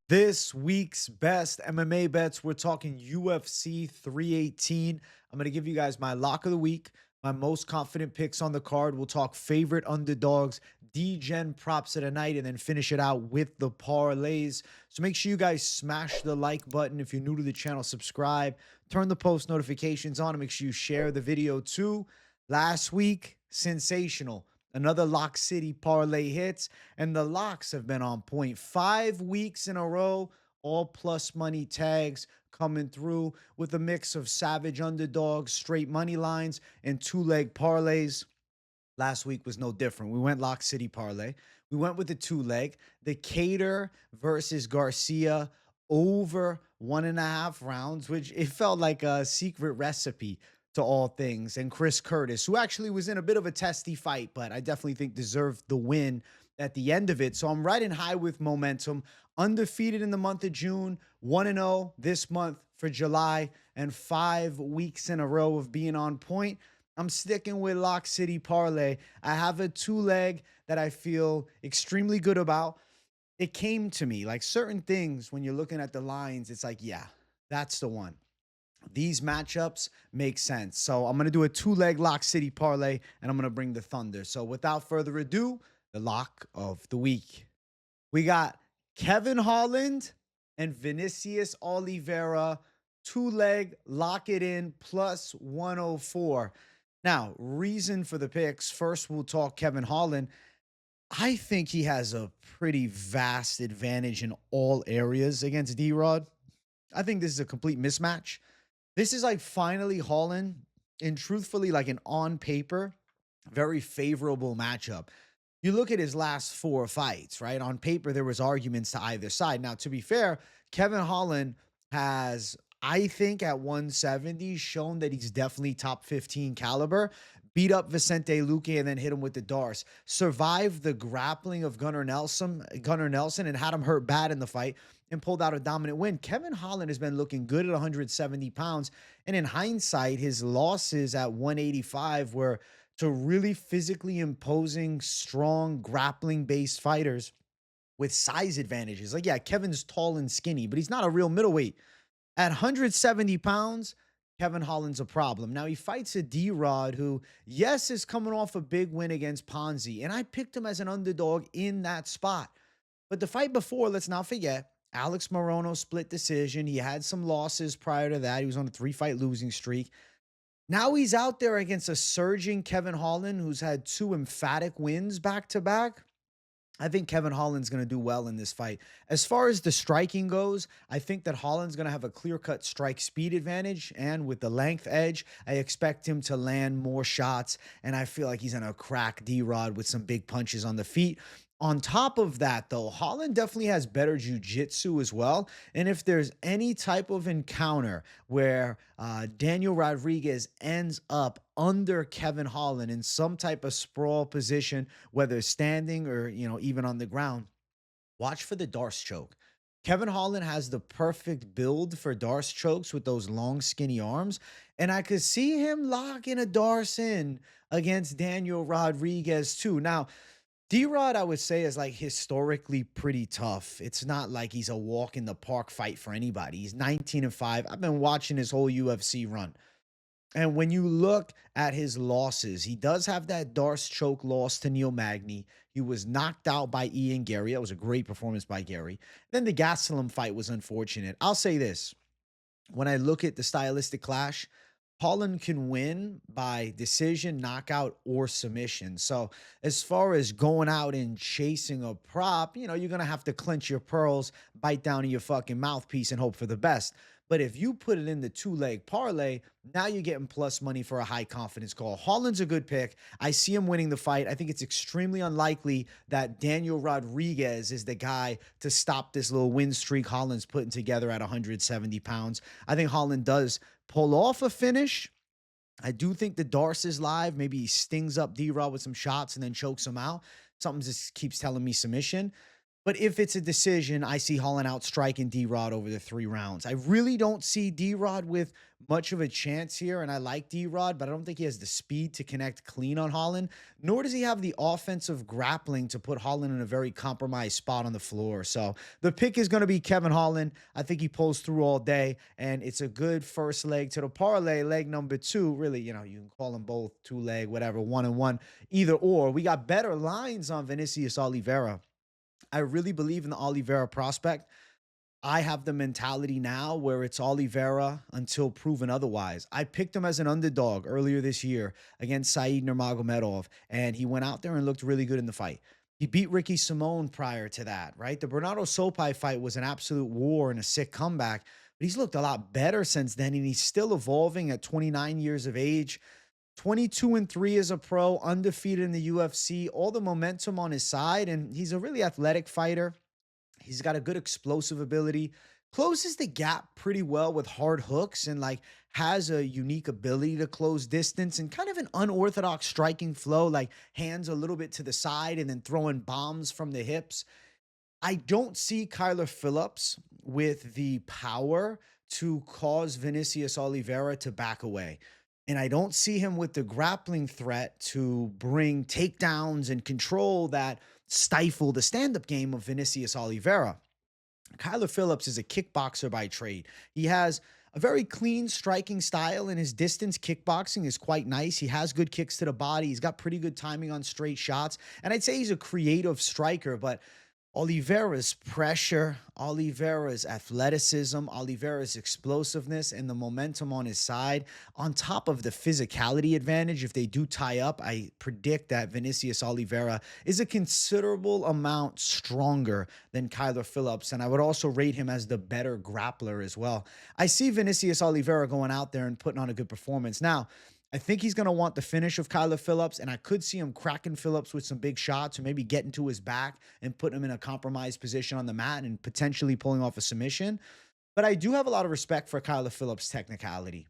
This week's best MMA bets, we're talking UFC 318. I'm going to give you guys my lock of the week, my most confident picks on the card. We'll talk favorite underdogs, Degen props of the night, and then finish it out with the parlays. So make sure you guys smash the like button. If you're new to the channel, subscribe, turn the post notifications on, and make sure you share the video too. Last week, sensational. Another Lock City parlay hits, and the locks have been on point. 5 weeks in a row, all plus money tags coming through with a mix of savage underdogs, straight money lines, and two-leg parlays. Last week was no different. We went Lock City parlay. We went with the two-leg. The Cater versus Garcia over 1.5 rounds, which it felt like a secret recipe to all things. And Chris Curtis, who actually was in a bit of a testy fight, but I definitely think deserved the win at the end of it. So I'm riding high with momentum. Undefeated in the month of June, 1-0 this month for July, and 5 weeks in a row of being on point. I'm sticking with Lock City Parlay. I have a two-leg that I feel extremely good about. It came to me like certain things when you're looking at the lines, it's like, yeah, that's the one. These matchups make sense. So I'm going to do a two-leg Lock City parlay, and I'm going to bring the Thunder. So without further ado, the lock of the week. We got Kevin Holland and Vinicius Oliveira, two-leg, lock it in, plus 104. Now, reason for the picks. First, we'll talk Kevin Holland. I think he has a pretty vast advantage in all areas against D-Rod. I think this is a complete mismatch. This is like finally Holland, and truthfully, like an on paper, very favorable matchup. You look at his last 4 fights, right? On paper, there was arguments to either side. Now, to be fair, Kevin Holland has, I think, at 170, shown that he's definitely top 15 caliber. Beat up Vicente Luque and then hit him with the Darce. Survived the grappling of Gunnar Nelson, and had him hurt bad in the fight and pulled out a dominant win. Kevin Holland has been looking good at 170 pounds. And in hindsight, his losses at 185 were to really physically imposing, strong, grappling-based fighters with size advantages. Like, yeah, Kevin's tall and skinny, but he's not a real middleweight. At 170 pounds, Kevin Holland's a problem. Now, he fights a D-Rod who, yes, is coming off a big win against Ponzi, and I picked him as an underdog in that spot. But the fight before, let's not forget, Alex Morono split decision. He had some losses prior to that. He was on a 3-fight losing streak. Now he's out there against a surging Kevin Holland who's had 2 emphatic wins back-to-back. I think Kevin Holland's going to do well in this fight. As far as the striking goes, I think that Holland's going to have a clear-cut strike speed advantage, and with the length edge, I expect him to land more shots, and I feel like he's going to crack D-Rod with some big punches on the feet. On top of that, though, Holland definitely has better jiu-jitsu as well. And if there's any type of encounter where Daniel Rodriguez ends up under Kevin Holland in some type of sprawl position, whether standing or, even on the ground, watch for the Darce choke. Kevin Holland has the perfect build for Darce chokes with those long, skinny arms. And I could see him locking a Darce in against Daniel Rodriguez too. Now, D-Rod, I would say, is like historically pretty tough. It's not like he's a walk in the park fight for anybody. He's 19-5. I've been watching his whole UFC run. And when you look at his losses, he does have that Darce choke loss to Neil Magny. He was knocked out by Ian Gary. That was a great performance by Gary. Then the Gastelum fight was unfortunate. I'll say this. When I look at the stylistic clash, Holland can win by decision, knockout, or submission. So as far as going out and chasing a prop, you're going to have to clench your pearls, bite down in your fucking mouthpiece, and hope for the best. But if you put it in the two-leg parlay, now you're getting plus money for a high confidence call. Holland's a good pick. I see him winning the fight. I think it's extremely unlikely that Daniel Rodriguez is the guy to stop this little win streak Holland's putting together at 170 pounds. I think Holland does pull off a finish. I do think the Darce is live. Maybe he stings up D-Rod with some shots and then chokes him out. Something just keeps telling me submission. But if it's a decision, I see Holland outstriking D-Rod over the 3 rounds. I really don't see D-Rod with much of a chance here, and I like D-Rod, but I don't think he has the speed to connect clean on Holland, nor does he have the offensive grappling to put Holland in a very compromised spot on the floor. So the pick is going to be Kevin Holland. I think he pulls through all day, and it's a good first leg to the parlay. Leg number 2, really, you know, you can call them both 2-leg, whatever, 1-1, either or. We got better lines on Vinicius Oliveira. I really believe in the Oliveira prospect. I have the mentality now where it's Oliveira until proven otherwise. I picked him as an underdog earlier this year against Said Nurmagomedov, and he went out there and looked really good in the fight. He beat Ricky Simone prior to that, right? The Bernardo Sopai fight was an absolute war and a sick comeback, but he's looked a lot better since then, and he's still evolving at 29 years of age. 22-3 as a pro, undefeated in the UFC, all the momentum on his side, and he's a really athletic fighter. He's got a good explosive ability, closes the gap pretty well with hard hooks, and like has a unique ability to close distance and kind of an unorthodox striking flow, like hands a little bit to the side and then throwing bombs from the hips. I don't see Kyler Phillips with the power to cause Vinicius Oliveira to back away. And I don't see him with the grappling threat to bring takedowns and control that stifle the stand-up game of Vinicius Oliveira. Kyler Phillips is a kickboxer by trade. He has a very clean striking style, and his distance kickboxing is quite nice. He has good kicks to the body. He's got pretty good timing on straight shots. And I'd say he's a creative striker, but Oliveira's pressure, Oliveira's athleticism, Oliveira's explosiveness, and the momentum on his side, on top of the physicality advantage, if they do tie up, I predict that Vinicius Oliveira is a considerable amount stronger than Kyler Phillips, and I would also rate him as the better grappler as well. I see Vinicius Oliveira going out there and putting on a good performance. Now, I think he's going to want the finish of Kyler Phillips, and I could see him cracking Phillips with some big shots or maybe getting to his back and putting him in a compromised position on the mat and potentially pulling off a submission. But I do have a lot of respect for Kyler Phillips' technicality,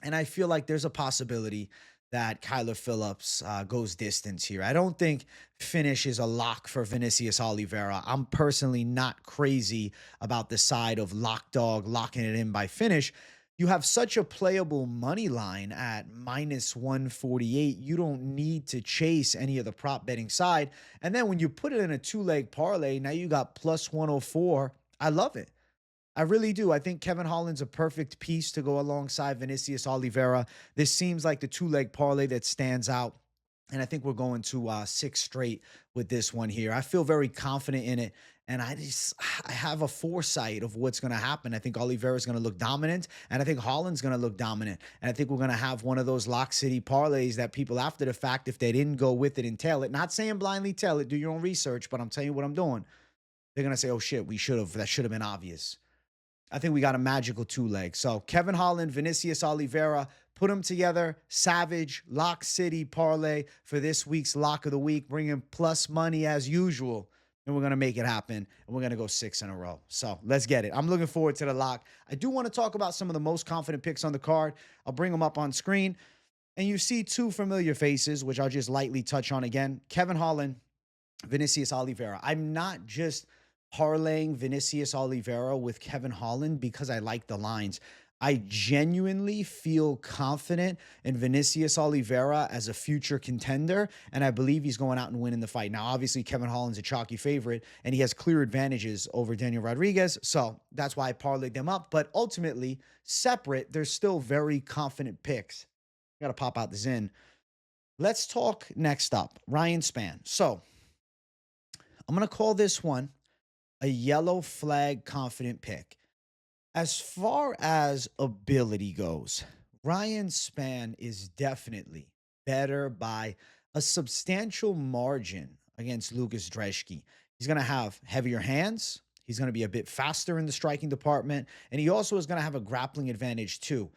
and I feel like there's a possibility that Kyler Phillips goes distance here. I don't think finish is a lock for Vinicius Oliveira. I'm personally not crazy about the side of lock dog, locking it in by finish. You have such a playable money line at -148. You don't need to chase any of the prop betting side. And then when you put it in a 2-leg parlay, now you got +104. I love it. I really do. I think Kevin Holland's a perfect piece to go alongside Vinicius Oliveira. This seems like the 2-leg parlay that stands out. And I think we're going to 6 straight with this one here. I feel very confident in it. And I have a foresight of what's going to happen. I think Oliveira is going to look dominant, and I think Holland's going to look dominant. And I think we're going to have one of those lock city parlays that people after the fact, if they didn't go with it and tail it, not saying blindly tail it, do your own research, but I'm telling you what I'm doing. They're going to say, oh shit, that should have been obvious. I think we got a magical 2-leg. So Kevin Holland, Vinicius Oliveira, put them together. Savage, Lock City parlay for this week's Lock of the Week. Bringing plus money as usual. And we're going to make it happen. And we're going to go 6 in a row. So let's get it. I'm looking forward to the lock. I do want to talk about some of the most confident picks on the card. I'll bring them up on screen. And you see 2 familiar faces, which I'll just lightly touch on again. Kevin Holland, Vinicius Oliveira. I'm not just parlaying Vinicius Oliveira with Kevin Holland because I like the lines. I genuinely feel confident in Vinicius Oliveira as a future contender, and I believe he's going out and winning the fight. Now, obviously, Kevin Holland's a chalky favorite, and he has clear advantages over Daniel Rodriguez, so that's why I parlayed them up. But ultimately, separate, they're still very confident picks. Got to pop out the Zin. Let's talk next up, Ryan Spann. So I'm going to call this one a yellow flag confident pick. As far as ability goes, Ryan Spann is definitely better by a substantial margin against Łukasz Brzeski. He's going to have heavier hands. He's going to be a bit faster in the striking department. And he also is going to have a grappling advantage too.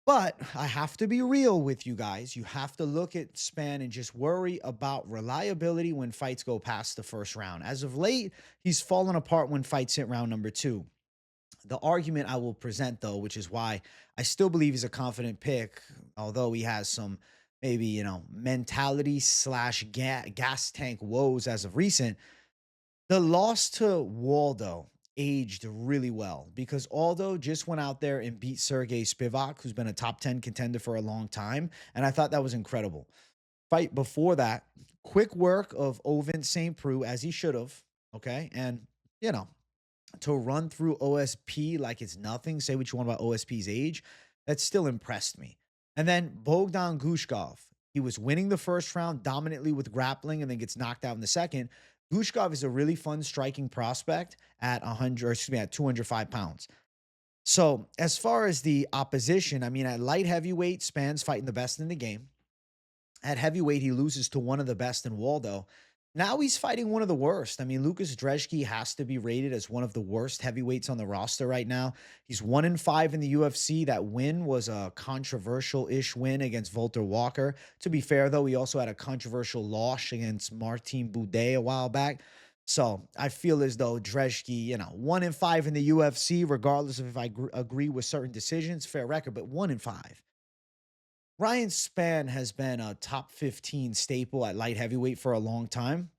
But I have to be real with you guys. You have to look at Spann and just worry about reliability when fights go past the first round. As of late, he's fallen apart when fights hit round number 2. The argument I will present, though, which is why I still believe he's a confident pick, although he has some maybe, mentality / gas tank woes as of recent. The loss to Waldo aged really well because Aldo just went out there and beat Sergey Spivak, who's been a top 10 contender for a long time. And I thought that was incredible. Fight before that, quick work of Ovin St. Preux, as he should have. Okay. And, you know, to run through OSP like it's nothing, say what you want about OSP's age, that still impressed me. And then Bogdan Gushkov, he was winning the first round dominantly with grappling and then gets knocked out in the second. Gushkov is a really fun striking prospect at 100, or excuse me, at 205 pounds. So as far as the opposition, I mean, at light heavyweight, Spann's fighting the best in the game. At heavyweight, he loses to one of the best in Waldo. Now he's fighting one of the worst. I mean, Lucas Brzeski has to be rated as one of the worst heavyweights on the roster right now. He's 1-5 in the UFC. That win was a controversial-ish win against Volter Walker. To be fair, though, he also had a controversial loss against Martin Boudet a while back. So I feel as though Brzeski, 1-5 in the UFC, regardless of if I agree with certain decisions, fair record, but 1-5. Ryan Spann has been a top 15 staple at light heavyweight for a long time.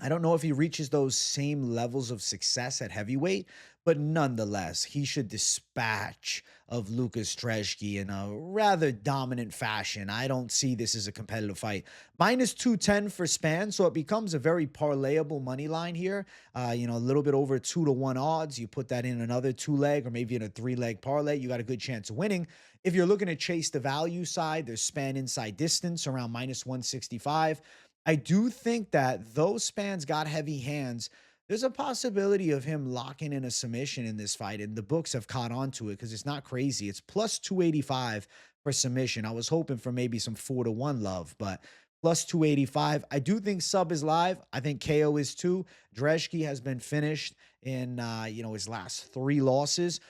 I don't know if he reaches those same levels of success at heavyweight, but nonetheless, he should dispatch of Lucas Brzeski in a rather dominant fashion. I don't see this as a competitive fight. Minus 210 for Spann, so it becomes a very parlayable money line here. A little bit over 2-1 odds. You put that in another 2-leg or maybe in a 3-leg parlay, you got a good chance of winning. If you're looking to chase the value side, there's Spann inside distance around minus 165. I do think that though Spann's got heavy hands, there's a possibility of him locking in a submission in this fight, and the books have caught on to it because it's not crazy. It's plus 285 for submission. I was hoping for maybe some 4-1 love, but plus 285. I do think sub is live. I think KO is too. Brzeski has been finished in his last 3 losses.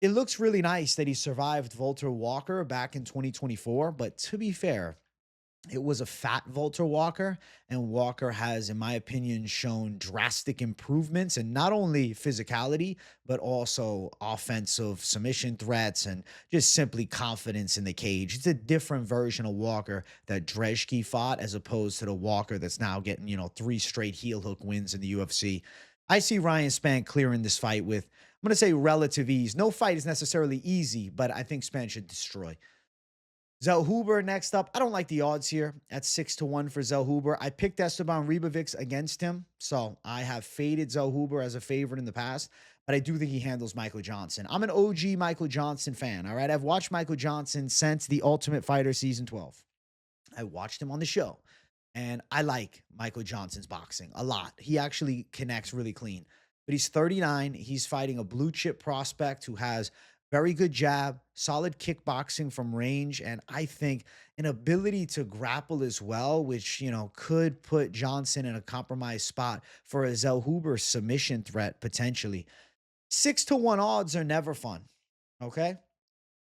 It looks really nice that he survived Volter Walker back in 2024, but to be fair, it was a fat Volter Walker, and Walker has, in my opinion, shown drastic improvements in not only physicality, but also offensive submission threats and just simply confidence in the cage. It's a different version of Walker that Brzeski fought as opposed to the Walker that's now getting, 3 straight heel hook wins in the UFC. I see Ryan Spann clearing this fight with, I'm going to say, relative ease. No fight is necessarily easy, but I think Spann should destroy. Zellhuber next up. I don't like the odds here at 6-1 for Zellhuber. I picked Esteban Ribovics against him, so I have faded Zellhuber as a favorite in the past, but I do think he handles Michael Johnson. I'm an OG Michael Johnson fan, all right? I've watched Michael Johnson since The Ultimate Fighter Season 12. I watched him on the show, and I like Michael Johnson's boxing a lot. He actually connects really clean, but he's 39. He's fighting a blue chip prospect who has very good jab, solid kickboxing from range, and I think an ability to grapple as well, which, could put Johnson in a compromised spot for a Zellhuber submission threat potentially. 6-1 odds are never fun, okay?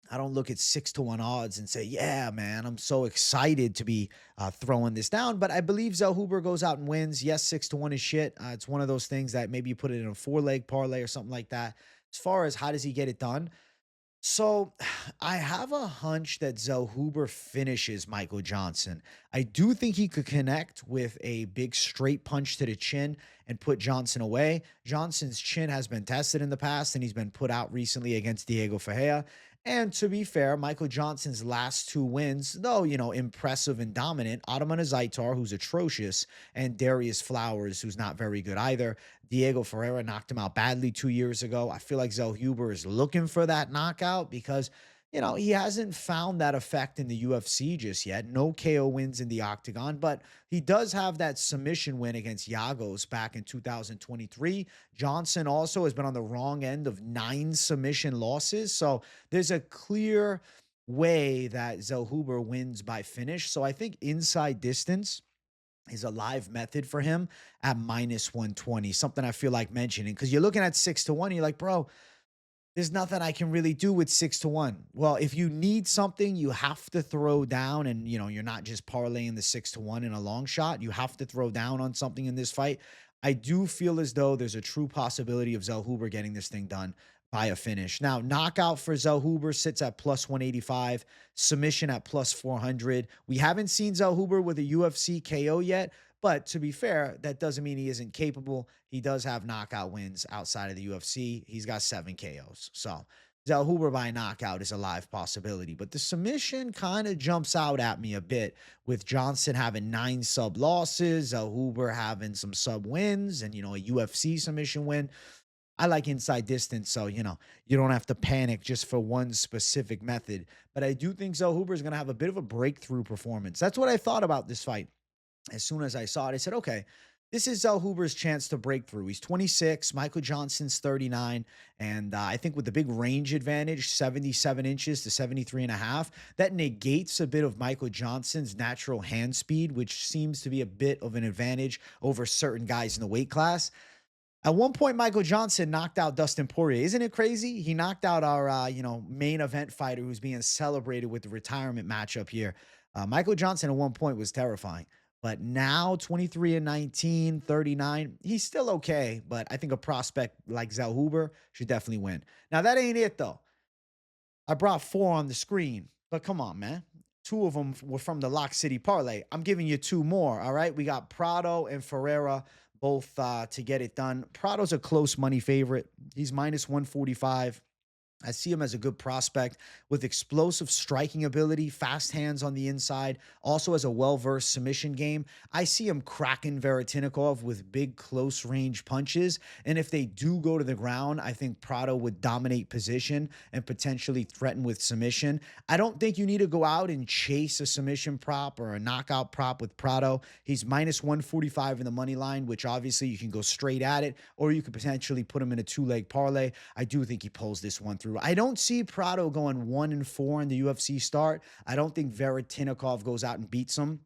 I don't look at 6-1 odds and say, yeah, man, I'm so excited to be throwing this down. But I believe Zellhuber goes out and wins. Yes, 6-1 is shit. It's one of those things that maybe you put it in a 4-leg parlay or something like that. As far as how does he get it done? So I have a hunch that Zellhuber finishes Michael Johnson. I do think he could connect with a big straight punch to the chin and put Johnson away. Johnson's chin has been tested in the past, and he's been put out recently against Diego Ferreira. And to be fair, Michael Johnson's last 2 wins, though, impressive and dominant, Ottoman Azaitar, who's atrocious, and Darius Flowers, who's not very good either. Diego Ferreira knocked him out badly 2 years ago. I feel like Zellhuber is looking for that knockout because, he hasn't found that effect in the UFC just yet. No KO wins in the octagon, but he does have that submission win against Yagos back in 2023. Johnson also has been on the wrong end of 9 submission losses. So there's a clear way that Zellhuber wins by finish. So I think inside distance is a live method for him at minus 120, something I feel like mentioning because you're looking at 6-1. You're like, bro, there's nothing I can really do with 6-1. Well, if you need something, you have to throw down and, you're not just parlaying the 6-1 in a long shot. You have to throw down on something in this fight. I do feel as though there's a true possibility of Zellhuber getting this thing done by a finish. Now, knockout for Zellhuber sits at plus 185, submission at plus 400. We haven't seen Zellhuber with a UFC KO yet, But to be fair, that doesn't mean he isn't capable. He does have knockout wins outside of the UFC. He's got 7 KOs. So Zellhuber by knockout is a live possibility. But the submission kind of jumps out at me a bit with Johnson having 9 sub losses, Zellhuber having some sub wins, and, a UFC submission win. I like inside distance, so, you don't have to panic just for one specific method. But I do think Zellhuber is going to have a bit of a breakthrough performance. That's what I thought about this fight. As soon as I saw it, I said, okay, this is Zellhuber's chance to break through. He's 26, Michael Johnson's 39, and I think with the big range advantage, 77 inches to 73 and a half, that negates a bit of Michael Johnson's natural hand speed, which seems to be a bit of an advantage over certain guys in the weight class. At one point, Michael Johnson knocked out Dustin Poirier. Isn't it crazy? He knocked out our, main event fighter who's being celebrated with the retirement matchup here. Michael Johnson at one point was terrifying. But now 23 and 19, 39, he's still okay. But I think a prospect like Zellhuber should definitely win. Now, that ain't it, though. I brought 4 on the screen. But come on, man. 2 of them were from the Lock City Parlay. I'm giving you 2 more, all right? We got Prado and Ferreira both to get it done. Prado's a close money favorite. He's minus 145. I see him as a good prospect with explosive striking ability, fast hands on the inside, also has a well-versed submission game. I see him cracking Varetinikov with big close-range punches, and if they do go to the ground, I think Prado would dominate position and potentially threaten with submission. I don't think you need to go out and chase a submission prop or a knockout prop with Prado. He's minus 145 in the money line, which obviously you can go straight at it, or you could potentially put him in a 2-leg parlay. I do think he pulls this one through. I don't see Prado going 1-4 in the UFC start. I don't think Varetinikov goes out and beats him.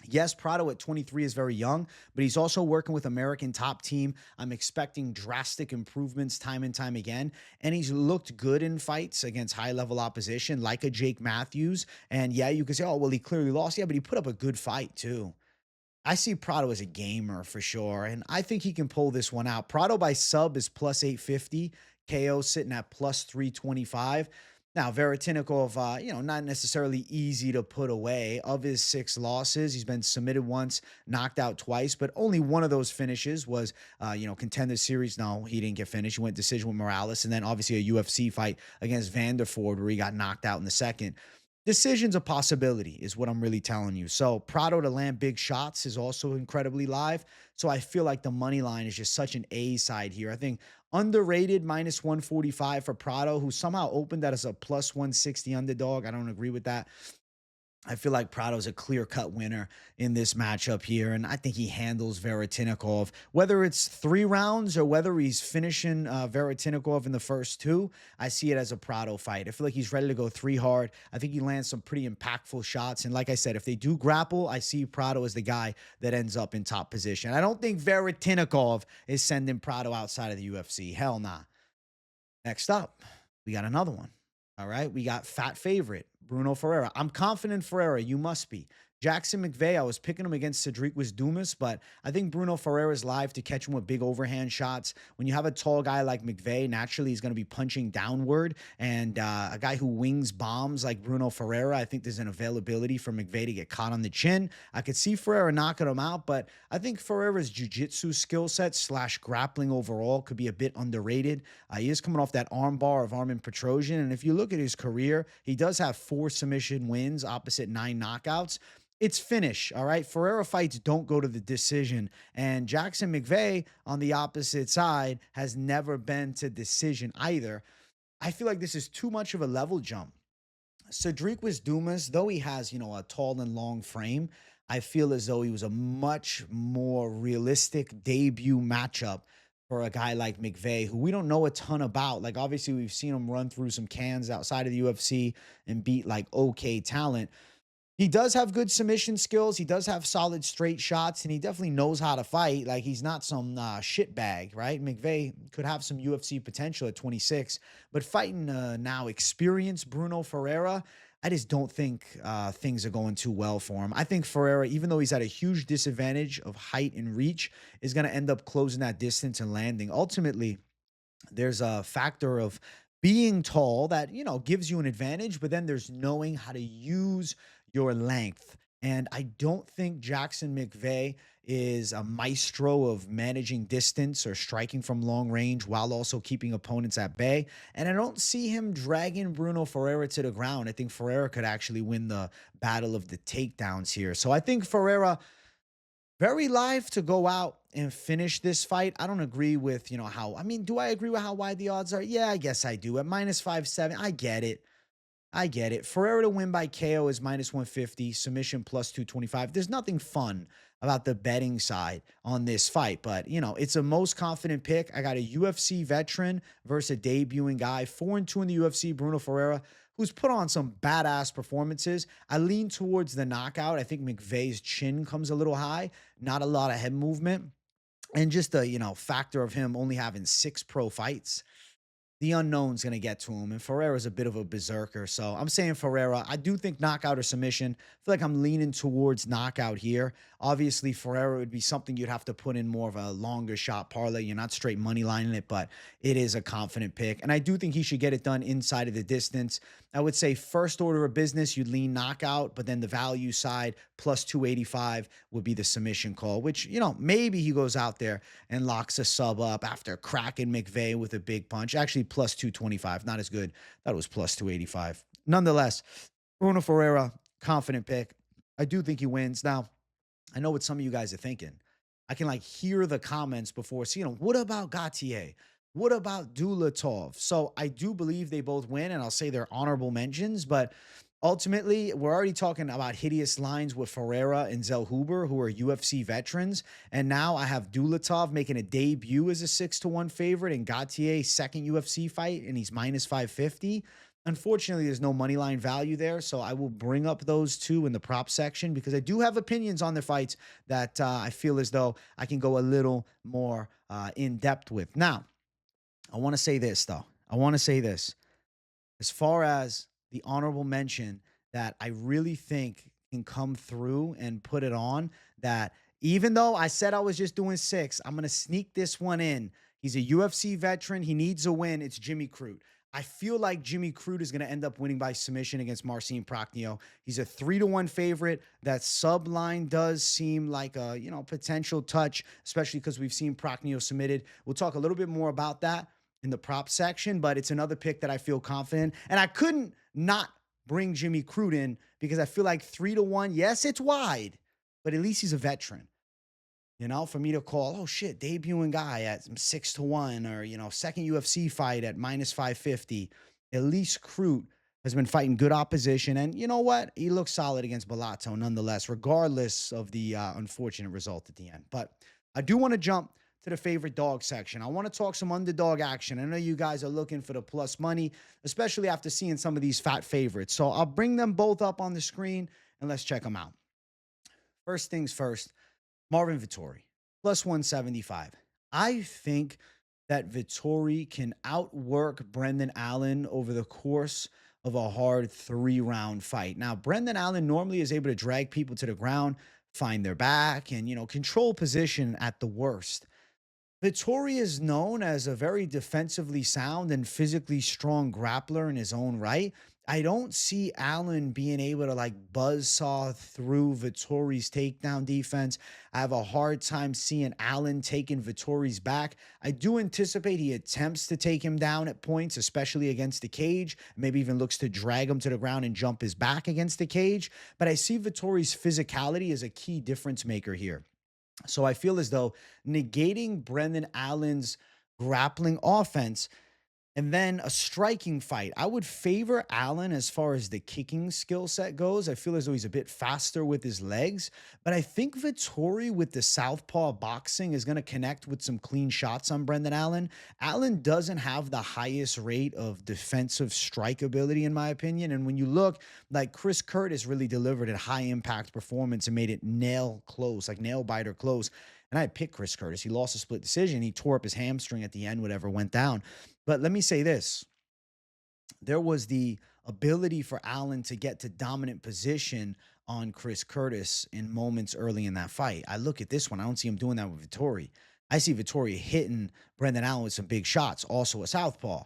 Yes, Prado at 23 is very young, but he's also working with American top team. I'm expecting drastic improvements time and time again. And he's looked good in fights against high-level opposition like a Jake Matthews. And yeah, you could say, oh, well, he clearly lost. Yeah, but he put up a good fight too. I see Prado as a gamer for sure, and I think he can pull this one out. Prado by sub is plus 850. KO sitting at plus 325. Now, Varetinikov, not necessarily easy to put away. Of his 6 losses, he's been submitted once, knocked out twice, but only one of those finishes was, contender series. No, he didn't get finished. He went decision with Morales, and then obviously a UFC fight against Vanderford where he got knocked out in the second. Decision's a possibility is what I'm really telling you. So Prado to land big shots is also incredibly live. So I feel like the money line is just such an A side here. I think underrated minus 145 for Prado, who somehow opened that as a plus 160 underdog. I don't agree with that. I feel like Prado's a clear-cut winner in this matchup here, and I think he handles Varetinikov. Whether it's 3 rounds or whether he's finishing Varetinikov in the first 2, I see it as a Prado fight. I feel like he's ready to go 3 hard. I think he lands some pretty impactful shots, and like I said, if they do grapple, I see Prado as the guy that ends up in top position. I don't think Varetinikov is sending Prado outside of the UFC. Hell nah. Next up, we got another one. All right, we got fat favorite, Bruno Ferreira. I'm confident Ferreira. You must be. Jackson McVey, I was picking him against Cedric Dumas, but I think Bruno Ferreira's live to catch him with big overhand shots. When you have a tall guy like McVey, naturally he's going to be punching downward, and a guy who wings bombs like Bruno Ferreira, I think there's an availability for McVey to get caught on the chin. I could see Ferreira knocking him out, but I think Ferreira's jiu-jitsu skill set / grappling overall could be a bit underrated. He is coming off that arm bar of Armin Petrosyan, and if you look at his career, he does have 4 submission wins opposite 9 knockouts. It's finish, all right? Ferreira fights don't go to the decision. And Jackson McVey on the opposite side has never been to decision either. I feel like this is too much of a level jump. Cedric Dumas, though he has, a tall and long frame, I feel as though he was a much more realistic debut matchup for a guy like McVey, who we don't know a ton about. Like, obviously, we've seen him run through some cans outside of the UFC and beat, okay talent. He does have good submission skills. He does have solid straight shots, and he definitely knows how to fight. Like, he's not some shitbag, right? McVey could have some UFC potential at 26, but fighting now experienced Bruno Ferreira, I just don't think things are going too well for him. I think Ferreira, even though he's at a huge disadvantage of height and reach, is going to end up closing that distance and landing. Ultimately, there's a factor of being tall that, gives you an advantage, but then there's knowing how to use your length. And I don't think Jackson McVey is a maestro of managing distance or striking from long range while also keeping opponents at bay. And I don't see him dragging Bruno Ferreira to the ground. I think Ferreira could actually win the battle of the takedowns here. So I think Ferreira very live to go out and finish this fight. I don't agree with, how, I mean, do I agree with how wide the odds are? Yeah, I guess I do. At minus 5-7, I get it. I get it. Ferreira to win by KO is minus 150, submission plus 225. There's nothing fun about the betting side on this fight, but it's a most confident pick. I got a UFC veteran versus a debuting guy, 4-2 in the UFC, Bruno Ferreira, who's put on some badass performances. I lean towards the knockout. I think McVey's chin comes a little high, not a lot of head movement, and just the, factor of him only having 6 pro fights. The unknown's going to get to him, and Ferreira's a bit of a berserker. So I'm saying Ferreira. I do think knockout or submission. I feel like I'm leaning towards knockout here. Obviously, Ferreira would be something you'd have to put in more of a longer shot parlay. You're not straight money lining it, but it is a confident pick. And I do think he should get it done inside of the distance. I would say first order of business, you'd lean knockout, but then the value side plus 285 would be the submission call, which, maybe he goes out there and locks a sub up after cracking McVey with a big punch. Actually, plus 225, not as good. Thought it was plus 285. Nonetheless, Bruno Ferreira, confident pick. I do think he wins. Now, I know what some of you guys are thinking. I can hear the comments before. So, what about Gautier? What about Dulatov? So I do believe they both win, and I'll say they're honorable mentions, but ultimately, we're already talking about hideous lines with Ferreira and Zellhuber, who are UFC veterans. And now I have Dulatov making a debut as a 6-1 favorite and Gautier's second UFC fight, and he's minus 550. Unfortunately, there's no money line value there, so I will bring up those two in the prop section because I do have opinions on their fights that I feel as though I can go a little more in depth with. Now, I want to say this, though. I want to say this. As far as the honorable mention that I really think can come through and put it on, that even though I said I was just doing 6, I'm going to sneak this one in. He's a UFC veteran. He needs a win. It's Jimmy Crute. I feel like Jimmy Crute is going to end up winning by submission against Marcin Prachnio. He's a 3-1 favorite. That sub line does seem like a, potential touch, especially because we've seen Prachnio submitted. We'll talk a little bit more about that in the prop section, but it's another pick that I feel confident. And I couldn't not bring Jimmy Crute in because I feel like 3-1, yes, it's wide, but at least he's a veteran. For me to call, oh shit, debuting guy at 6-1 or, second UFC fight at minus 550. At least Crute has been fighting good opposition. And you know what? He looks solid against Bellato nonetheless, regardless of the unfortunate result at the end. But I do want to jump to the favorite dog section. I want to talk some underdog action. I know you guys are looking for the plus money, especially after seeing some of these fat favorites. So I'll bring them both up on the screen and let's check them out. First things first, Marvin Vettori, plus 175. I think that Vettori can outwork Brendan Allen over the course of a hard 3-round fight. Now, Brendan Allen normally is able to drag people to the ground, find their back, and, control position at the worst. Vettori is known as a very defensively sound and physically strong grappler in his own right. I don't see Allen being able to buzzsaw through Vettori's takedown defense. I have a hard time seeing Allen taking Vettori's back. I do anticipate he attempts to take him down at points, especially against the cage. Maybe even looks to drag him to the ground and jump his back against the cage. But I see Vettori's physicality as a key difference maker here. So I feel as though negating Brendan Allen's grappling offense and then a striking fight, I would favor Allen as far as the kicking skill set goes. I feel as though he's a bit faster with his legs, but I think Vettori with the southpaw boxing is going to connect with some clean shots on Brendan Allen. Allen doesn't have the highest rate of defensive strike ability, in my opinion. And when you look, Chris Curtis really delivered a high impact performance and made it nail biter close. And I picked Chris Curtis. He lost a split decision. He tore up his hamstring at the end, whatever went down. But let me say this. There was the ability for Allen to get to dominant position on Chris Curtis in moments early in that fight. I look at this one. I don't see him doing that with Vettori. I see Vettori hitting Brendan Allen with some big shots, also a southpaw.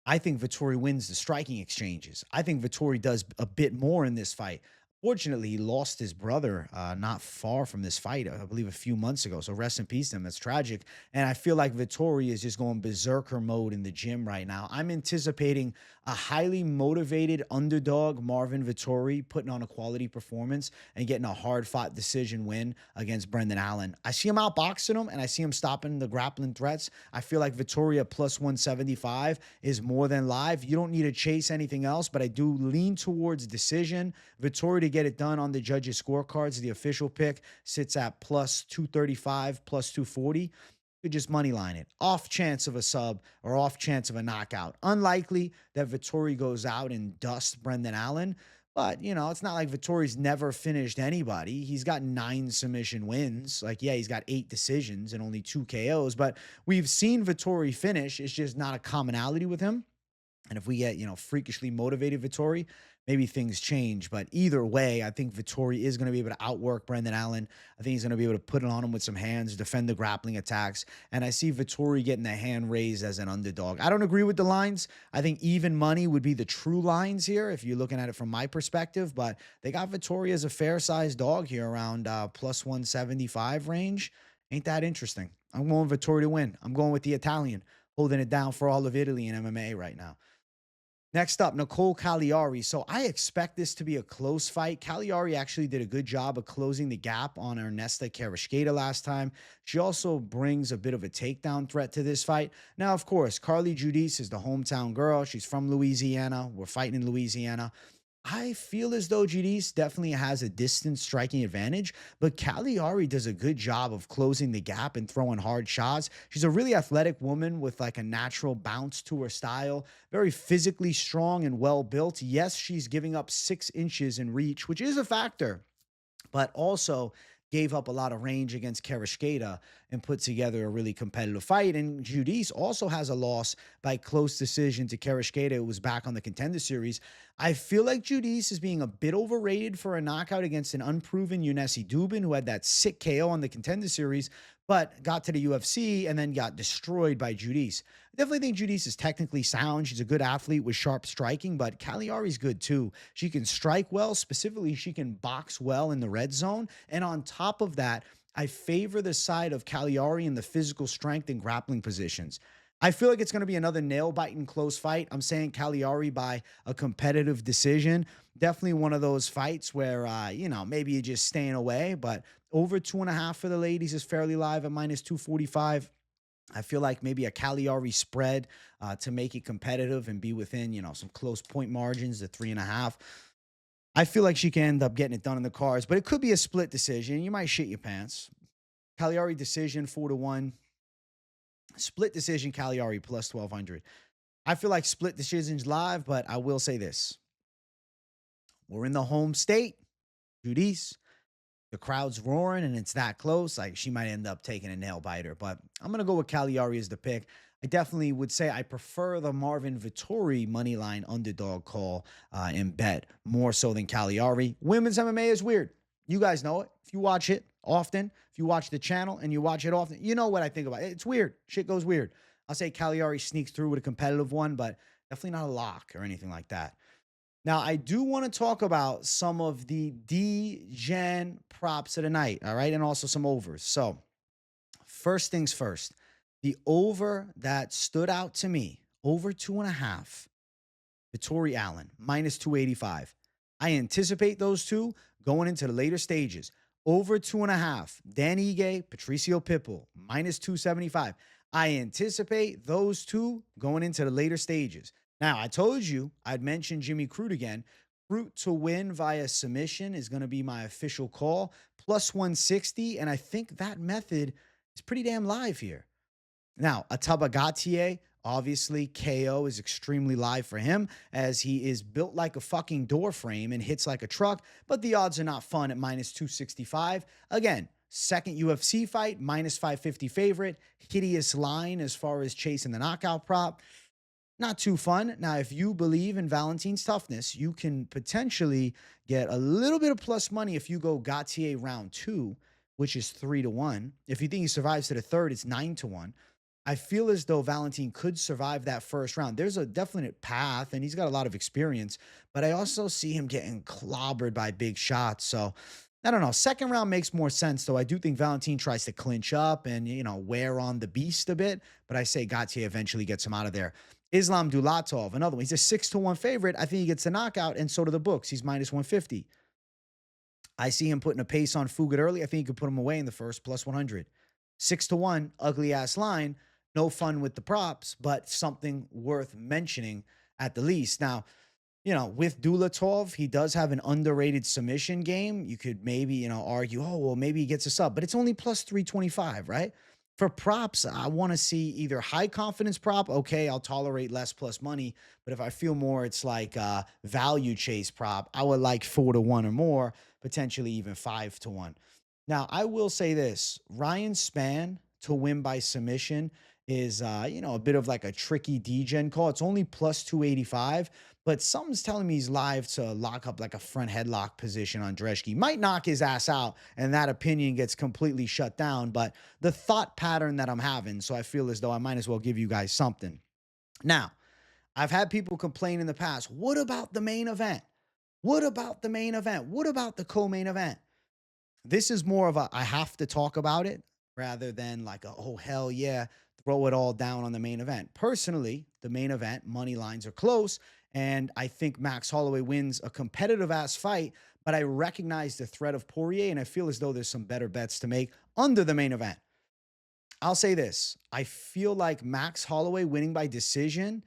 I think Vettori wins the striking exchanges. I think Vettori does a bit more in this fight. Fortunately, he lost his brother not far from this fight, I believe a few months ago. So rest in peace to him. That's tragic. And I feel like Vittori is just going berserker mode in the gym right now. I'm anticipating a highly motivated underdog, Marvin Vittori, putting on a quality performance and getting a hard-fought decision win against Brendan Allen. I see him outboxing him, and I see him stopping the grappling threats. I feel like Vittori at plus 175 is more than live. You don't need to chase anything else, but I do lean towards decision. Vittori to get it done on the judges' scorecards. The official pick sits at plus 235, plus 240. You just money line it. Off chance of a sub or off chance of a knockout. Unlikely that Vittori goes out and dusts Brendan Allen. But, you know, it's not like Vittori's never finished anybody. He's got 9 submission wins. Like, yeah, he's got 8 decisions and only 2 KOs. But we've seen Vittori finish. It's just not a commonality with him. And if we get, you know, freakishly motivated Vittori, maybe things change. But either way, I think Vittori is going to be able to outwork Brendan Allen. I think he's going to be able to put it on him with some hands, defend the grappling attacks. And I see Vittori getting the hand raised as an underdog. I don't agree with the lines. I think even money would be the true lines here if you're looking at it from my perspective. But they got Vittori as a fair-sized dog here around plus 175 range. Ain't that interesting? I'm going Vittori to win. I'm going with the Italian, holding it down for all of Italy in MMA right now. Next up, Nicole Caliari. So I expect this to be a close fight. Caliari actually did a good job of closing the gap on Ernesto Carrasqueta last time. She also brings a bit of a takedown threat to this fight. Now, of course, Carli Judice is the hometown girl. She's from Louisiana. We're fighting in Louisiana. I feel as though Judice definitely has a distance striking advantage, but Caliari does a good job of closing the gap and throwing hard shots. She's a really athletic woman with like a natural bounce to her style, very physically strong and well built. Yes, she's giving up 6 inches in reach, which is a factor, but also gave up a lot of range against Carrasqueta and put together a really competitive fight. And Judice also has a loss by close decision to Carrasqueta, who was back on the Contender Series. I feel like Judice is being a bit overrated for a knockout against an unproven Yunesi Dubin, who had that sick KO on the Contender Series, but got to the UFC and then got destroyed by Judice. I definitely think Judice is technically sound. She's a good athlete with sharp striking, but Caliari's good too. She can strike well. Specifically, she can box well in the red zone. And on top of that, I favor the side of Caliari in the physical strength and grappling positions. I feel like it's going to be another nail-biting close fight. I'm saying Caliari by a competitive decision. Definitely one of those fights where, you know, maybe you're just staying away, but over 2.5 for the ladies is fairly live at minus 245. I feel like maybe a Caliari spread to make it competitive and be within, you know, some close point margins, the 3.5. I feel like she can end up getting it done in the cards, but it could be a split decision. You might shit your pants. Caliari decision 4-1. Split decision Caliari plus 1,200. I feel like split decisions live, but I will say this. We're in the home state. Judice. The crowd's roaring and it's that close. Like, she might end up taking a nail biter, but I'm going to go with Caliari as the pick. I definitely would say I prefer the Marvin Vittori moneyline underdog call and bet more so than Caliari. Women's MMA is weird. You guys know it. If you watch it often, if you watch the channel and you watch it often, you know what I think about it. It's weird. Shit goes weird. I'll say Caliari sneaks through with a competitive one, but definitely not a lock or anything like that. Now, I do want to talk about some of the Degen props of the night, all right, and also some overs. So, first things first, the over that stood out to me, over 2.5, Vittori Allen, minus 285. I anticipate those two going into the later stages. Over 2.5, Dan Ige, Patricio Pitbull, minus 275. I anticipate those two going into the later stages. Now, I told you I'd mention Jimmy Crute again. Crute to win via submission is going to be my official call. Plus 160, and I think that method is pretty damn live here. Now, Ateba Gautier, obviously, KO is extremely live for him as he is built like a fucking door frame and hits like a truck, but the odds are not fun at minus 265. Again, second UFC fight, minus 550 favorite. Hideous line as far as chasing the knockout prop. Not too fun. Now, if you believe in Valentin's toughness, you can potentially get a little bit of plus money if you go Gautier round 2, which is 3-1. If you think he survives to the third, it's 9-1. I feel as though Valentin could survive that first round. There's a definite path, and he's got a lot of experience, but I also see him getting clobbered by big shots. So I don't know. Second round makes more sense, though. I do think Valentin tries to clinch up and, wear on the beast a bit, but I say Gautier eventually gets him out of there. Islam Dulatov, another one. He's a 6-1 favorite. I think he gets the knockout, and so do the books. He's minus 150. I see him putting a pace on Fugitt early. I think he could put him away in the first, plus 100. 6-1, ugly ass line. No fun with the props, but something worth mentioning at the least. Now, with Dulatov, he does have an underrated submission game. You could maybe, argue, oh, well, maybe he gets a sub, but it's only plus 325, right? For props, I want to see either high confidence prop. Okay, I'll tolerate less plus money. But if I feel more, it's like value chase prop. I would like 4-1 or more, potentially even 5-1. Now, I will say this. Ryan Spann to win by submission is, a bit of like a tricky Degen call. It's only plus 285, but something's telling me he's live to lock up like a front headlock position on Brzeski. Might knock his ass out, and that opinion gets completely shut down, but the thought pattern that I'm having, so I feel as though I might as well give you guys something. Now, I've had people complain in the past, what about the main event? What about the main event? What about the co-main event? This is more of a I have to talk about it rather than like a, oh, hell yeah, throw it all down on the main event. Personally, the main event, money lines are close, and I think Max Holloway wins a competitive-ass fight, but I recognize the threat of Poirier, and I feel as though there's some better bets to make under the main event. I'll say this. I feel like Max Holloway winning by decision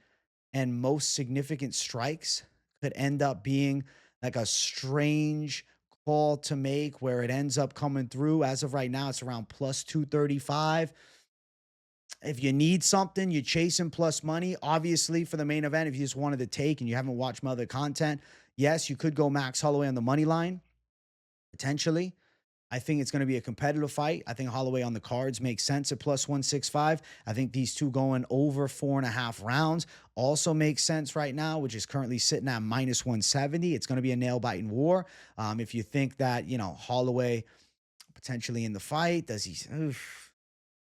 and most significant strikes could end up being like a strange call to make where it ends up coming through. As of right now, it's around plus 235. If you need something, you're chasing plus money. Obviously, for the main event, if you just wanted to take and you haven't watched my other content, yes, you could go Max Holloway on the money line, potentially. I think it's going to be a competitive fight. I think Holloway on the cards makes sense at plus 165. I think these two going over 4.5 rounds also makes sense right now, which is currently sitting at minus 170. It's going to be a nail-biting war. If you think that, Holloway potentially in the fight, does he... Oof.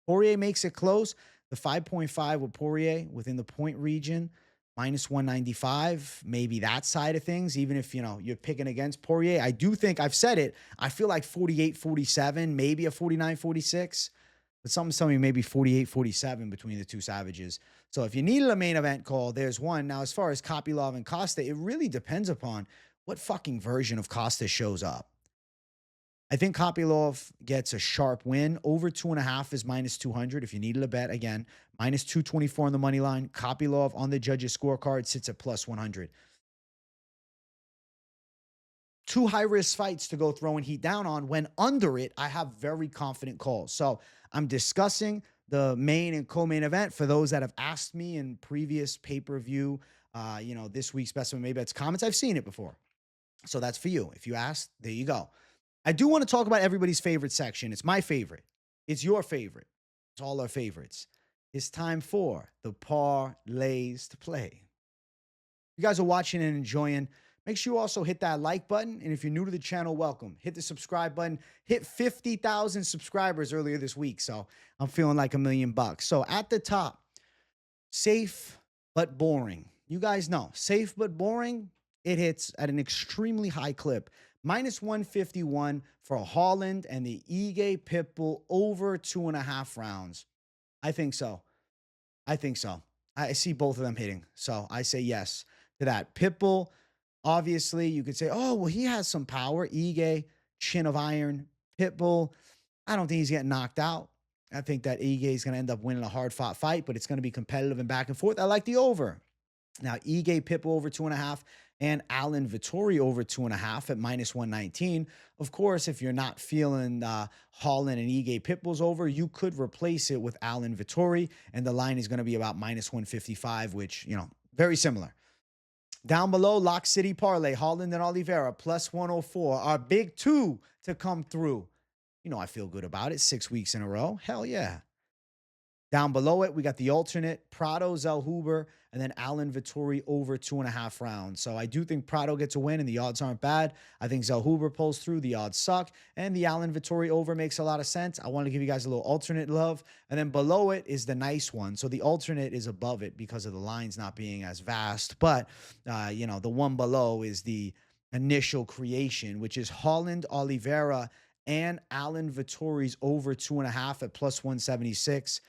Poirier makes it close. The 5.5 with Poirier within the point region, minus 195, maybe that side of things, even if, you're picking against Poirier. I do think, I've said it, I feel like 48-47, maybe a 49-46, but something's telling me maybe 48-47 between the two savages. So if you needed a main event call, there's one. Now, as far as Kopylov and Costa, it really depends upon what fucking version of Costa shows up. I think Kopylov gets a sharp win. Over 2.5 is minus 200. If you needed a bet, again, minus 224 on the money line. Kopylov on the judges' scorecard sits at plus 100. Two high-risk fights to go throwing heat down on. When under it, I have very confident calls. So I'm discussing the main and co-main event for those that have asked me in previous pay-per-view, this week's Best MMA Bets comments. I've seen it before. So that's for you. If you asked, there you go. I do want to talk about everybody's favorite section. It's my favorite. It's your favorite. It's all our favorites. It's time for the parlays to play. You guys are watching and enjoying. Make sure you also hit that like button. And if you're new to the channel, welcome. Hit the subscribe button. Hit 50,000 subscribers earlier this week. So I'm feeling like $1 million. So at the top, safe but boring. You guys know, safe but boring, it hits at an extremely high clip. Minus 151 for Holland and the Ige Pitbull over 2.5 rounds. I think so. I see both of them hitting. So I say yes to that. Pitbull, obviously, you could say, oh, well, he has some power. Ige, chin of iron. Pitbull, I don't think he's getting knocked out. I think that Ige is going to end up winning a hard-fought fight, but it's going to be competitive and back and forth. I like the over. Now, Ige Pitbull over 2.5 and Alan Vittori over 2.5 at minus 119. Of course, if you're not feeling Holland and Ige Pitbull's over, you could replace it with Alan Vittori, and the line is going to be about minus 155, which, very similar. Down below, Lock City Parlay, Holland and Oliveira, plus 104. Our big two to come through. I feel good about it. 6 weeks in a row. Hell yeah. Down below it, we got the alternate, Prado, Zellhuber, and then Alan Vittori over 2.5 rounds. So I do think Prado gets a win, and the odds aren't bad. I think Zellhuber pulls through, the odds suck, and the Alan Vittori over makes a lot of sense. I want to give you guys a little alternate love. And then below it is the nice one. So the alternate is above it because of the lines not being as vast. But, you know, the one below is the initial creation, which is Holland, Oliveira, and Alan Vittori's over 2.5 at plus 176.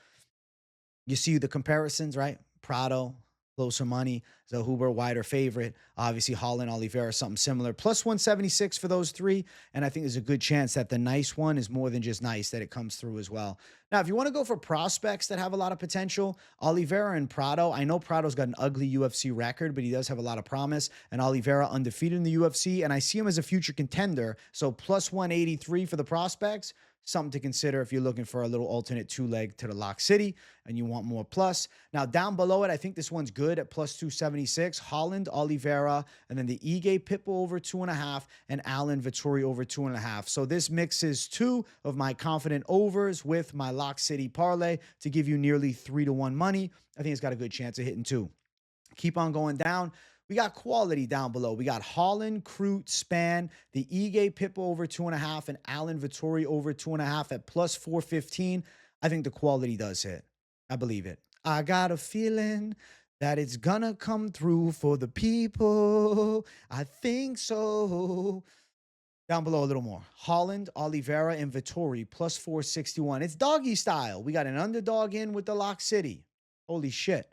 You see the comparisons, right? Prado, closer money. Zellhuber, wider favorite. Obviously, Holland, Oliveira, something similar. Plus 176 for those three. And I think there's a good chance that the nice one is more than just nice, that it comes through as well. Now, if you want to go for prospects that have a lot of potential, Oliveira and Prado. I know Prado's got an ugly UFC record, but he does have a lot of promise. And Oliveira undefeated in the UFC. And I see him as a future contender. So plus 183 for the prospects. Something to consider if you're looking for a little alternate two-leg to the Lock City and you want more plus. Now, down below it, I think this one's good at plus 276. Holland, Oliveira, and then the Ige Pitbull over 2.5 and Alan Vittori over 2.5. So this mixes two of my confident overs with my Lock City parlay to give you nearly 3-1 money. I think it's got a good chance of hitting two. Keep on going down. We got quality down below. We got Holland, Crute, Spann, the Ige Pitbull over 2.5, and Alan Vittori over 2.5 at plus 415. I think the quality does hit. I believe it. I got a feeling that it's gonna come through for the people. I think so. Down below a little more. Holland, Oliveira, and Vittori plus 461. It's doggy style. We got an underdog in with the Lock City. Holy shit.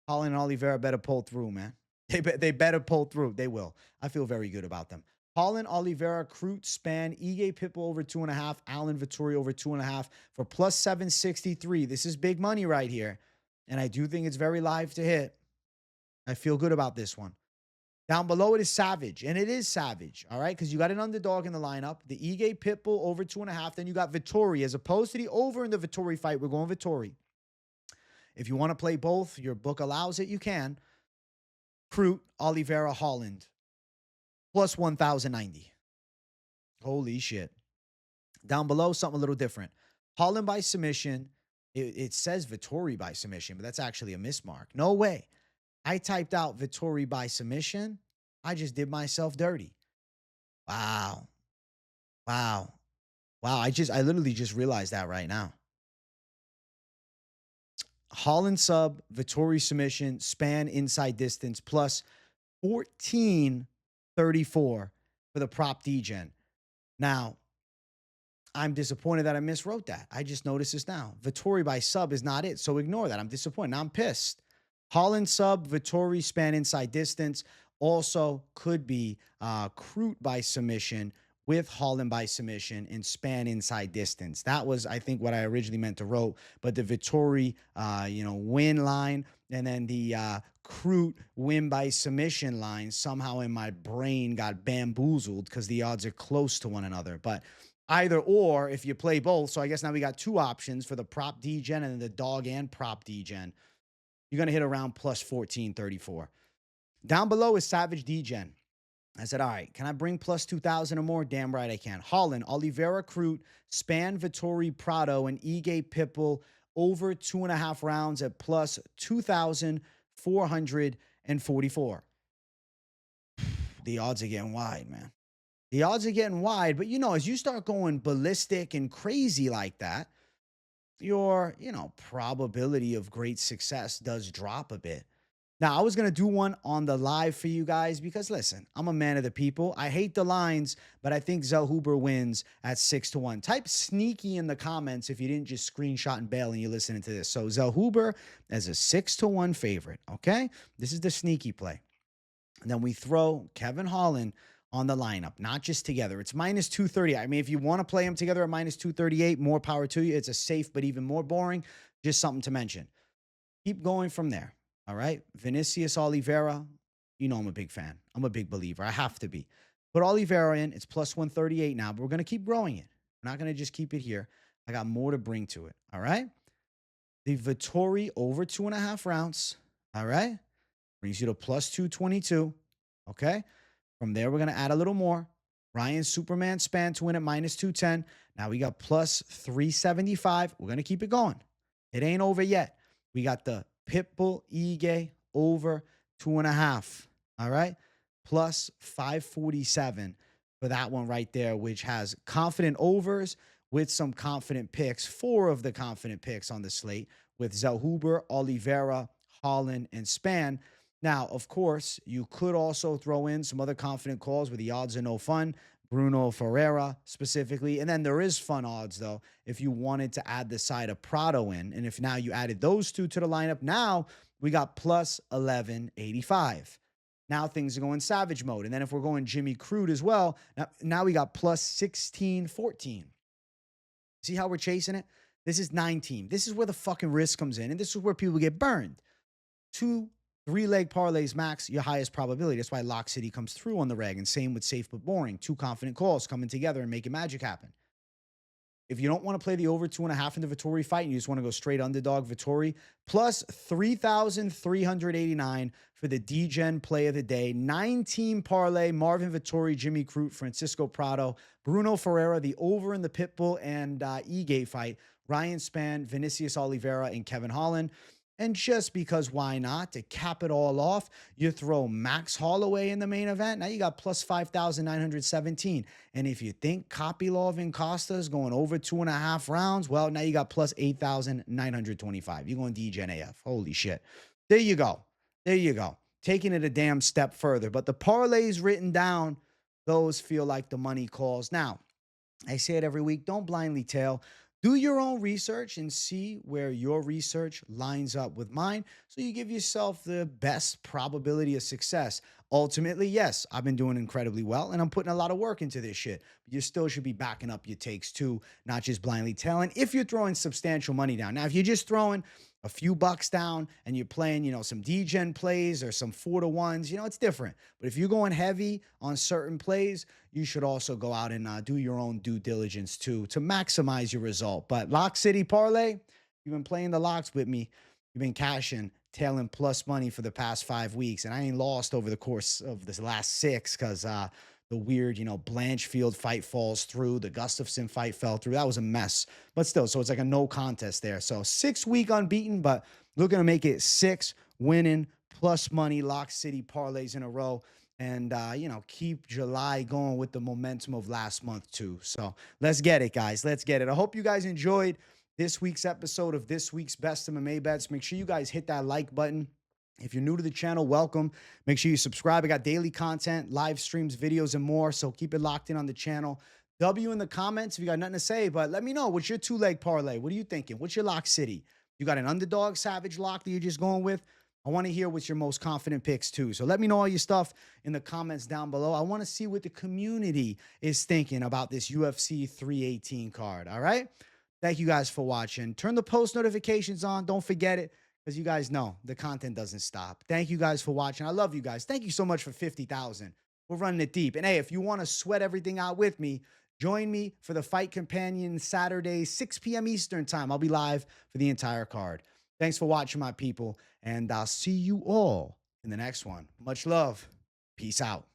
Holland and Oliveira better pull through, man. They better pull through. They will. I feel very good about them. Holland, Oliveira, Crute, Spann, Ige Pitbull over 2.5, Alan Vittori over 2.5 for plus 763. This is big money right here. And I do think it's very live to hit. I feel good about this one. Down below it is Savage. And it is Savage. All right. Because you got an underdog in the lineup. The Ige Pitbull over 2.5. Then you got Vittori. As opposed to the over in the Vittori fight, we're going Vittori. If you want to play both, your book allows it, you can. Crute, Oliveira, Holland, plus 1,090. Holy shit. Down below, something a little different. Holland by submission. It says Vittori by submission, but that's actually a mismark. No way. I typed out Vittori by submission. I just did myself dirty. Wow. Wow. Wow. I literally just realized that right now. Holland sub, Vittori submission, Spann inside distance, plus 1434 for the prop Degen. Now, I'm disappointed that I miswrote that. I just noticed this now. Vittori by sub is not it, so ignore that. I'm disappointed. Now I'm pissed. Holland sub, Vittori, Spann inside distance. Also could be Crute by submission with Holland by submission and Spann inside distance. That was, I think, what I originally meant to wrote. But the Vittori, win line and then the Crute win by submission line somehow in my brain got bamboozled because the odds are close to one another. But either or, if you play both, so I guess now we got two options for the prop Degen and then the dog and prop Degen. You're going to hit around plus 1434. Down below is Savage Degen. I said, all right, can I bring plus 2,000 or more? Damn right I can. Holland, Oliveira, Crute, Spann, Vittori, Prado, and Ige Pitbull over 2.5 rounds at plus 2,444. The odds are getting wide, man. The odds are getting wide, but as you start going ballistic and crazy like that, your, probability of great success does drop a bit. Now, I was going to do one on the live for you guys because, listen, I'm a man of the people. I hate the lines, but I think Zellhuber wins at 6-1. Type sneaky in the comments if you didn't just screenshot and bail and you're listening to this. So Zellhuber as a 6-1 favorite, okay? This is the sneaky play. And then we throw Kevin Holland on the lineup, not just together. It's minus 230. I mean, if you want to play them together at minus 238, more power to you. It's a safe but even more boring. Just something to mention. Keep going from there. All right. Vinicius Oliveira. I'm a big fan. I'm a big believer. I have to be. Put Oliveira in. It's plus 138 now, but we're going to keep growing it. We're not going to just keep it here. I got more to bring to it. All right. The Vittori over 2.5 rounds. All right. Brings you to plus 222. Okay. From there, we're going to add a little more. Ryan Superman Spann to win at minus 210. Now we got plus 375. We're going to keep it going. It ain't over yet. We got the Pitbull Ige over 2.5. All right. Plus 547 for that one right there, which has confident overs with some confident picks. 4 of the confident picks on the slate with Zellhuber, Oliveira, Holland, and Spann. Now, of course, you could also throw in some other confident calls where the odds are no fun. Bruno Ferreira specifically. And then there is fun odds, though, if you wanted to add the side of Prado in. And if now you added those two to the lineup, now we got plus 1185. Now things are going savage mode. And then if we're going Jimmy Crute as well, now we got plus 1614. See how we're chasing it? This is 9 team. This is where the fucking risk comes in. And this is where people get burned. 2 3-leg parlays max, your highest probability. That's why Lock City comes through on the reg. And same with Safe But Boring. 2 confident calls coming together and making magic happen. If you don't want to play the over 2.5 in the Vettori fight and you just want to go straight underdog Vettori, plus 3,389 for the Degen play of the day. 9-team parlay, Marvin Vettori, Jimmy Crute, Francisco Prado, Bruno Ferreira, the over in the Pitbull and Ige fight, Ryan Spann, Vinicius Oliveira, and Kevin Holland. And just because why not? To cap it all off, you throw Max Holloway in the main event. Now you got plus 5,917. And if you think Kopylov and Costa is going over 2.5 rounds, well, now you got plus 8,925. You're going Degen AF. Holy shit. There you go. There you go. Taking it a damn step further. But the parlays written down, those feel like the money calls. Now, I say it every week, don't blindly tail. Do your own research and see where your research lines up with mine so you give yourself the best probability of success. Ultimately, yes, I've been doing incredibly well and I'm putting a lot of work into this shit. But you still should be backing up your takes too, not just blindly telling if you're throwing substantial money down. Now, if you're just throwing a few bucks down and you're playing, some Degen plays or some 4-to-1s, it's different. But if you're going heavy on certain plays, you should also go out and do your own due diligence too to maximize your result. But Lock City Parlay, you've been playing the locks with me. You've been cashing, tailing plus money for the past 5 weeks. And I ain't lost over the course of this last 6 because the weird, Blanchfield fight falls through. The Gustafsson fight fell through. That was a mess. But still, so it's like a no contest there. So 6-week unbeaten, but looking to make it 6 winning plus money Lock City parlays in a row. And, keep July going with the momentum of last month too. So let's get it, guys. Let's get it. I hope you guys enjoyed this week's episode of this week's Best MMA Bets. Make sure you guys hit that like button. If you're new to the channel, welcome. Make sure you subscribe. I got daily content, live streams, videos, and more. So keep it locked in on the channel. W in the comments if you got nothing to say, but let me know. What's your 2-leg parlay? What are you thinking? What's your lock city? You got an underdog savage lock that you're just going with? I want to hear what's your most confident picks too. So let me know all your stuff in the comments down below. I want to see what the community is thinking about this UFC 318 card. All right. Thank you guys for watching. Turn the post notifications on. Don't forget it. Because you guys know the content doesn't stop. Thank you guys for watching. I love you guys. Thank you so much for 50,000. We're running it deep. And hey, if you want to sweat everything out with me, join me for the Fight Companion Saturday, 6 p.m. Eastern time. I'll be live for the entire card. Thanks for watching, my people. And I'll see you all in the next one. Much love. Peace out.